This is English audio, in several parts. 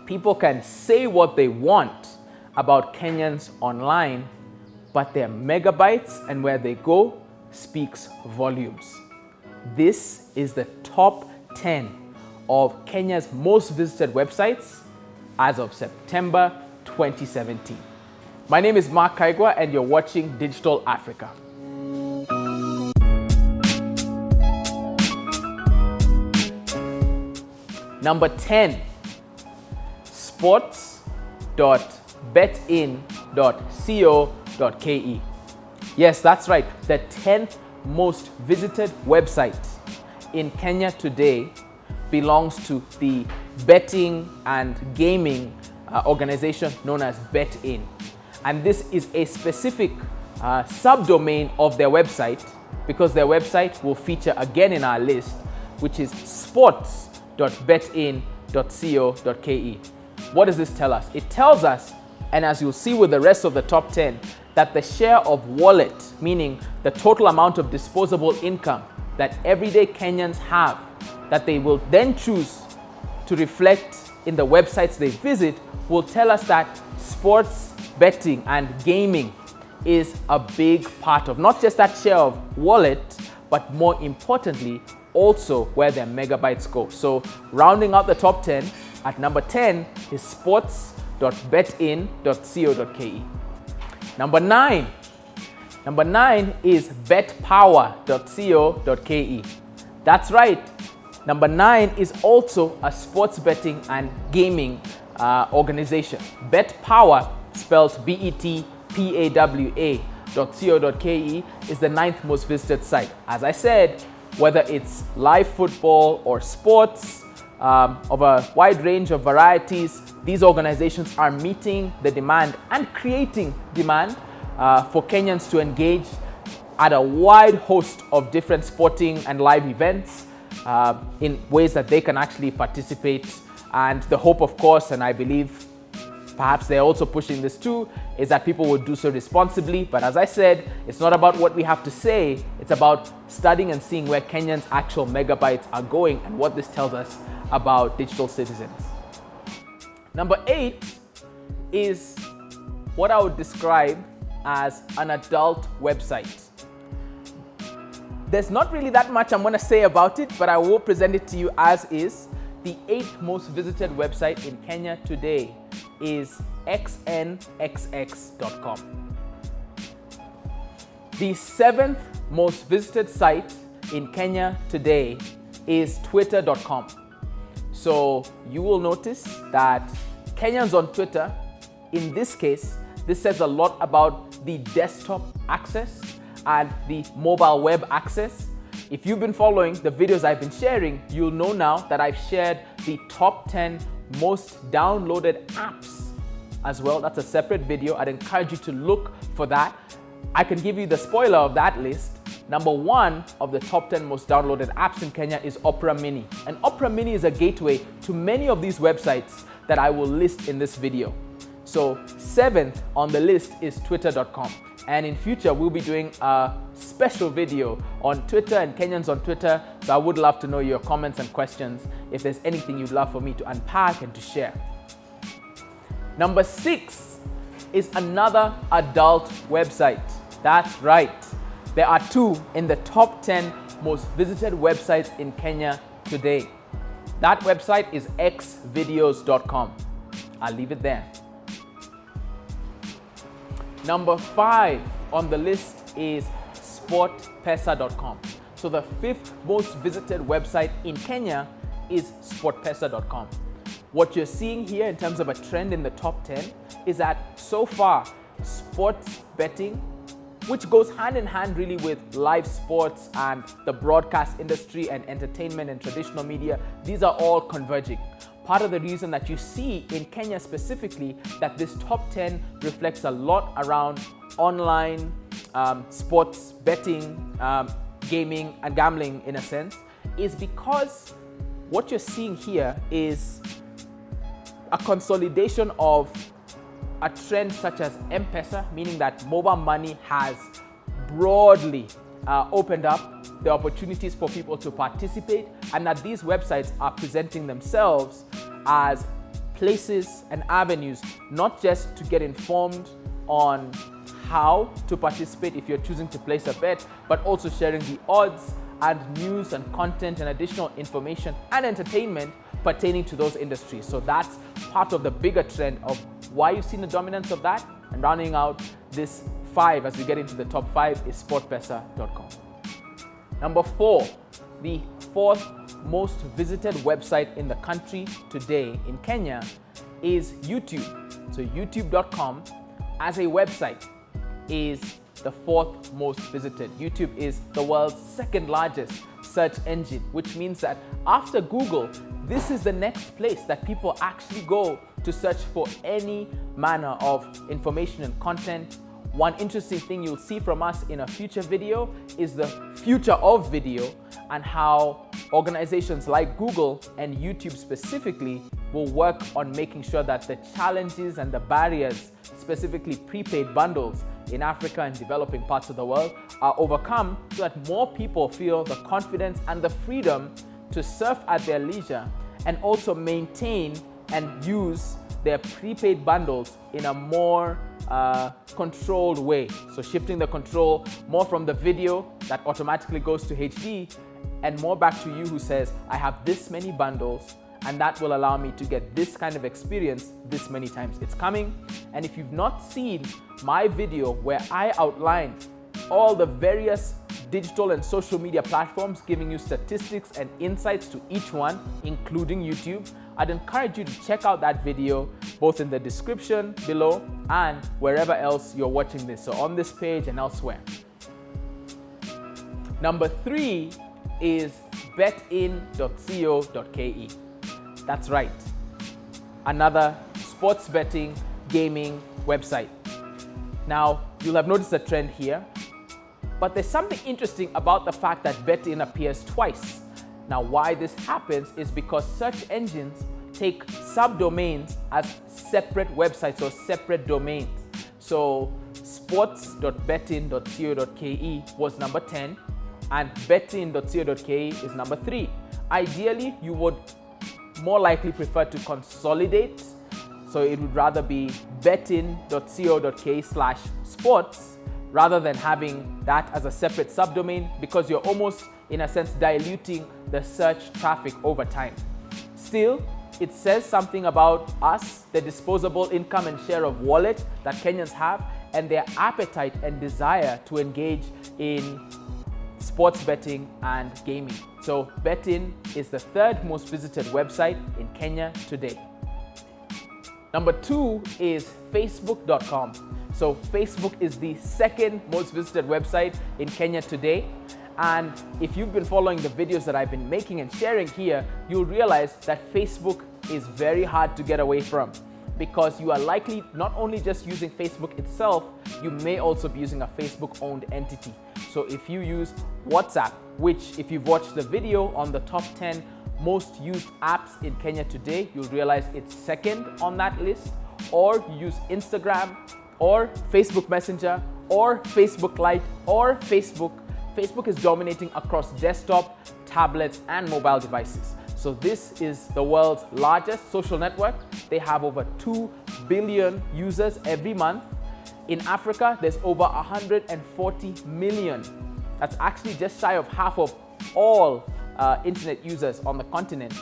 People can say what they want about Kenyans online, but their megabytes and where they go speaks volumes. This is the top 10 of Kenya's most visited websites as of September 2017. My name is Kaigwa and you're watching Digital Africa. Number 10, sports.betin.co.ke. Yes, that's right. The 10th most visited website in Kenya today belongs to the betting and gaming organization known as BetIn. And this is a specific subdomain of their website, because their website will feature again in our list, which is sports.betin.co.ke. What does this tell us? It tells us, and as you'll see with the rest of the top 10, that the share of wallet, meaning the total amount of disposable income that everyday Kenyans have, that they will then choose to reflect in the websites they visit, will tell us that sports betting and gaming is a big part of not just that share of wallet, but more importantly, also where their megabytes go. So rounding out the top 10, at number 10 is sports.betin.co.ke. Number 9 is betpower.co.ke. That's right. Number 9 is also a sports betting and gaming organization. BetPower, spelled BETPAWA.co.ke, is the 9th most visited site. As I said, whether it's live football or sports of a wide range of varieties, these organizations are meeting the demand and creating demand for Kenyans to engage at a wide host of different sporting and live events in ways that they can actually participate. And the hope, of course, and I believe perhaps they're also pushing this too, is that people will do so responsibly. But as I said, it's not about what we have to say, it's about studying and seeing where Kenyans' actual megabytes are going and what this tells us about digital citizens. Number 8 is what I would describe as an adult website. There's not really that much I'm going to say about it, but I will present it to you as is. The 8th most visited website in Kenya today is xnxx.com. The 7th most visited site in Kenya today is twitter.com. So you will notice that Kenyans on Twitter, in this case, this says a lot about the desktop access and the mobile web access. If you've been following the videos I've been sharing, you'll know now that I've shared the top 10 most downloaded apps as well. That's a separate video. I'd encourage you to look for that. I can give you the spoiler of that list. Number 1 of the top 10 most downloaded apps in Kenya is Opera Mini. And Opera Mini is a gateway to many of these websites that I will list in this video. So 7th on the list is twitter.com. And in future, we'll be doing a special video on Twitter and Kenyans on Twitter. So I would love to know your comments and questions if there's anything you'd love for me to unpack and to share. Number 6 is another adult website. That's right. There are 2 in the top 10 most visited websites in Kenya today. That website is xvideos.com. I'll leave it there. Number 5 on the list is sportpesa.com. So the 5th most visited website in Kenya is sportpesa.com. What you're seeing here in terms of a trend in the top 10 is that so far, sports betting, which goes hand in hand really with live sports and the broadcast industry and entertainment and traditional media, these are all converging. Part of the reason that you see in Kenya specifically that this top 10 reflects a lot around online sports betting, gaming and gambling in a sense, is because what you're seeing here is a consolidation of a trend such as M-Pesa, meaning that mobile money has broadly opened up the opportunities for people to participate, and that these websites are presenting themselves as places and avenues, not just to get informed on how to participate if you're choosing to place a bet, but also sharing the odds and news and content and additional information and entertainment pertaining to those industries. So that's part of the bigger trend of why you've seen the dominance of that. And rounding out this 5 as we get into the top 5 is sportpesa.com. Number 4, the 4th most visited website in the country today in Kenya is YouTube. So youtube.com as a website is the 4th most visited. YouTube is the world's 2nd largest search engine, which means that after Google, this is the next place that people actually go to search for any manner of information and content. One interesting thing you'll see from us in a future video is the future of video and how organizations like Google and YouTube specifically will work on making sure that the challenges and the barriers, specifically prepaid bundles in Africa and developing parts of the world, are overcome so that more people feel the confidence and the freedom to surf at their leisure and also maintain and use their prepaid bundles in a more controlled way. So shifting the control more from the video that automatically goes to HD and more back to you who says, I have this many bundles and that will allow me to get this kind of experience this many times. It's coming. And if you've not seen my video where I outline all the various digital and social media platforms, giving you statistics and insights to each one, including YouTube, I'd encourage you to check out that video both in the description below and wherever else you're watching this, so on this page and elsewhere. Number 3 is betin.co.ke. That's right, another sports betting gaming website. Now, you'll have noticed a trend here, but there's something interesting about the fact that Betin appears twice. Now, why this happens is because search engines take subdomains as separate websites or separate domains. So sports.betin.co.ke was number 10 and betin.co.ke is number 3. Ideally, you would more likely prefer to consolidate. So it would rather be betin.co.ke/sports rather than having that as a separate subdomain, because you're almost, in a sense, diluting the search traffic over time. Still, it says something about us, the disposable income and share of wallet that Kenyans have, and their appetite and desire to engage in sports betting and gaming. So Betin is the 3rd most visited website in Kenya today. Number 2 is facebook.com. So Facebook is the 2nd most visited website in Kenya today. And if you've been following the videos that I've been making and sharing here, you'll realize that Facebook is very hard to get away from, because you are likely not only just using Facebook itself, you may also be using a Facebook-owned entity. So if you use WhatsApp, which if you've watched the video on the top 10 most used apps in Kenya today, you'll realize it's 2nd on that list, or you use Instagram, or Facebook Messenger, or Facebook Lite, or Facebook is dominating across desktop, tablets, and mobile devices. So this is the world's largest social network. They have over 2 billion users every month. In Africa, there's over 140 million. That's actually just shy of half of all internet users on the continent.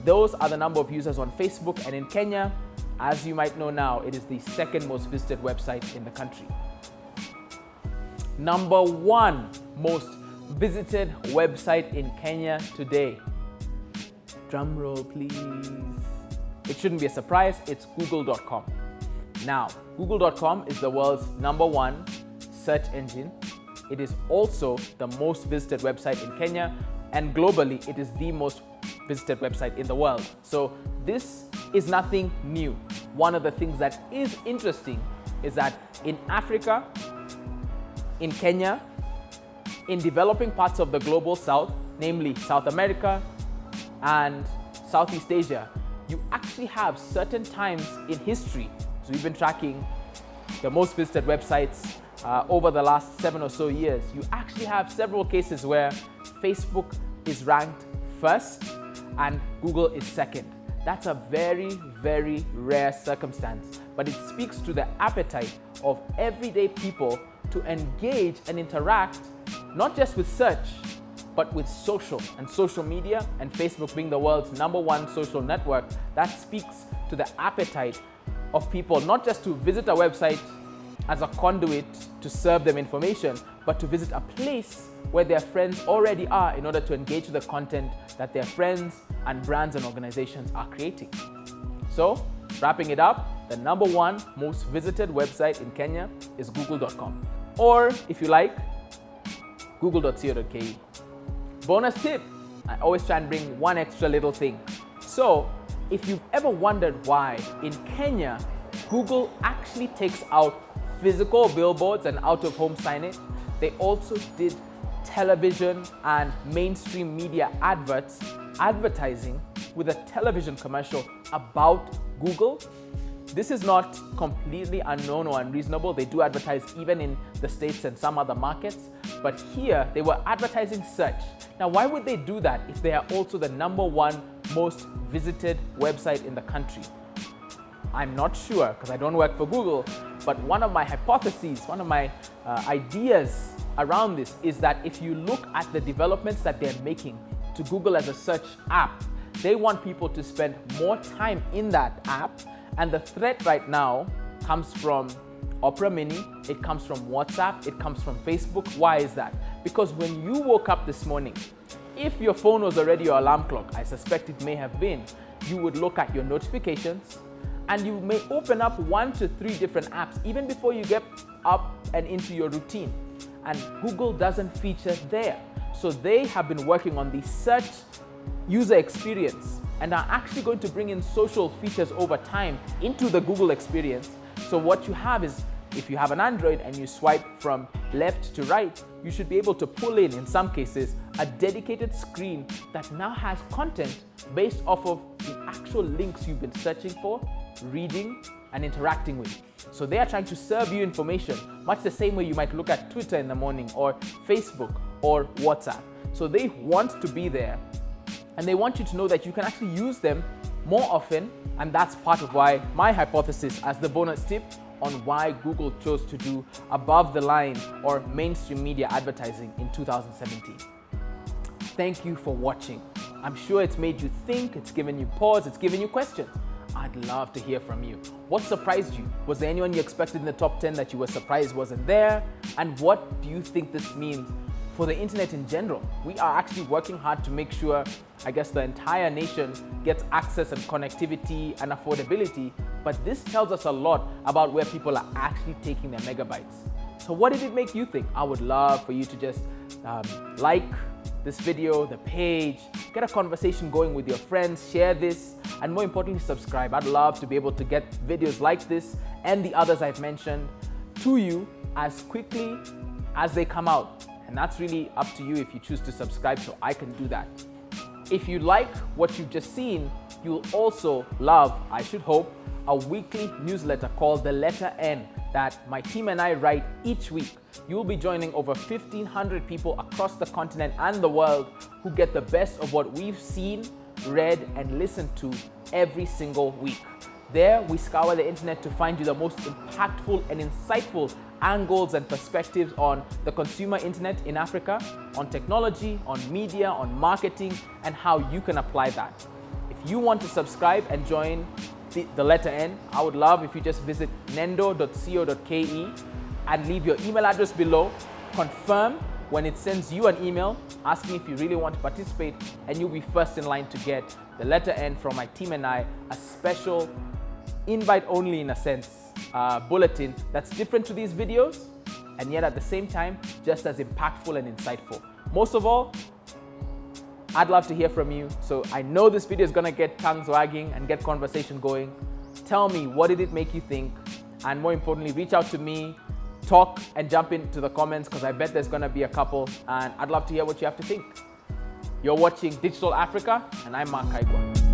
Those are the number of users on Facebook, and in Kenya, as you might know now, it is the 2nd most visited website in the country. Number 1 most visited website in Kenya today. Drum roll, please. It shouldn't be a surprise, it's google.com. Now, google.com is the world's number 1 search engine. It is also the most visited website in Kenya, and globally, it is the most visited website in the world. So this is nothing new. One of the things that is interesting is that in Africa, in Kenya, in developing parts of the global south, namely South America and Southeast Asia, you actually have certain times in history. So we've been tracking the most visited websites over the last 7 or so years. You actually have several cases where Facebook is ranked 1st and Google is 2nd. That's a very, very rare circumstance, but it speaks to the appetite of everyday people to engage and interact, not just with search, but with social and social media, and Facebook being the world's #1 social network. That speaks to the appetite of people, not just to visit a website as a conduit to serve them information, but to visit a place where their friends already are in order to engage with the content that their friends and brands and organizations are creating. So, wrapping it up, the #1 most visited website in Kenya is google.com. Or, if you like, google.co.ke. Bonus tip, I always try and bring one extra little thing. So, if you've ever wondered why in Kenya, Google actually takes out physical billboards and out-of-home signage, they also did television and mainstream media advertising with a television commercial about Google. This is not completely unknown or unreasonable. They do advertise even in the States and some other markets, but here they were advertising search. Now, why would they do that if they are also the #1 most visited website in the country? I'm not sure because I don't work for Google, but one of my hypotheses, one of my ideas around this is that if you look at the developments that they're making to Google as a search app, they want people to spend more time in that app, and the threat right now comes from Opera Mini, it comes from WhatsApp, it comes from Facebook. Why is that? Because when you woke up this morning, if your phone was already your alarm clock, I suspect it may have been, you would look at your notifications, and you may open up 1 to 3 different apps even before you get up and into your routine. And Google doesn't feature there. So they have been working on the search user experience and are actually going to bring in social features over time into the Google experience. So what you have is, if you have an Android and you swipe from left to right, you should be able to pull in some cases, a dedicated screen that now has content based off of the actual links you've been searching for, reading, and interacting with. So they are trying to serve you information, much the same way you might look at Twitter in the morning or Facebook or WhatsApp. So they want to be there, and they want you to know that you can actually use them more often, and that's part of why my hypothesis as the bonus tip on why Google chose to do above the line or mainstream media advertising in 2017. Thank you for watching. I'm sure it's made you think, it's given you pause, it's given you questions. I'd love to hear from you. What surprised you? Was there anyone you expected in the top 10 that you were surprised wasn't there? And what do you think this means for the internet in general? We are actually working hard to make sure, I guess, the entire nation gets access and connectivity and affordability, but this tells us a lot about where people are actually taking their megabytes. So what did it make you think? I would love for you to just like this video, the page, get a conversation going with your friends, share this, and more importantly, subscribe. I'd love to be able to get videos like this and the others I've mentioned to you as quickly as they come out. And that's really up to you if you choose to subscribe, so I can do that. If you like what you've just seen, you'll also love, I should hope, a weekly newsletter called The Letter N that my team and I write each week. You'll be joining over 1,500 people across the continent and the world who get the best of what we've seen, read, and listened to every single week. There, we scour the internet to find you the most impactful and insightful angles and perspectives on the consumer internet in Africa, on technology, on media, on marketing, and how you can apply that. If you want to subscribe and join the letter N, I would love if you just visit nendo.co.ke and leave your email address below. Confirm when it sends you an email asking if you really want to participate, and you'll be first in line to get the letter N from my team and I, a special invite only, in a sense, bulletin that's different to these videos and yet at the same time just as impactful and insightful. Most of all, I'd love to hear from you, so I know this video is gonna get tongues wagging and get conversation going. Tell me, what did it make you think? And more importantly, reach out to me, talk, and jump into the comments, because I bet there's gonna be a couple, and I'd love to hear what you have to think. You're watching Digital Africa, and I'm Kaigwa.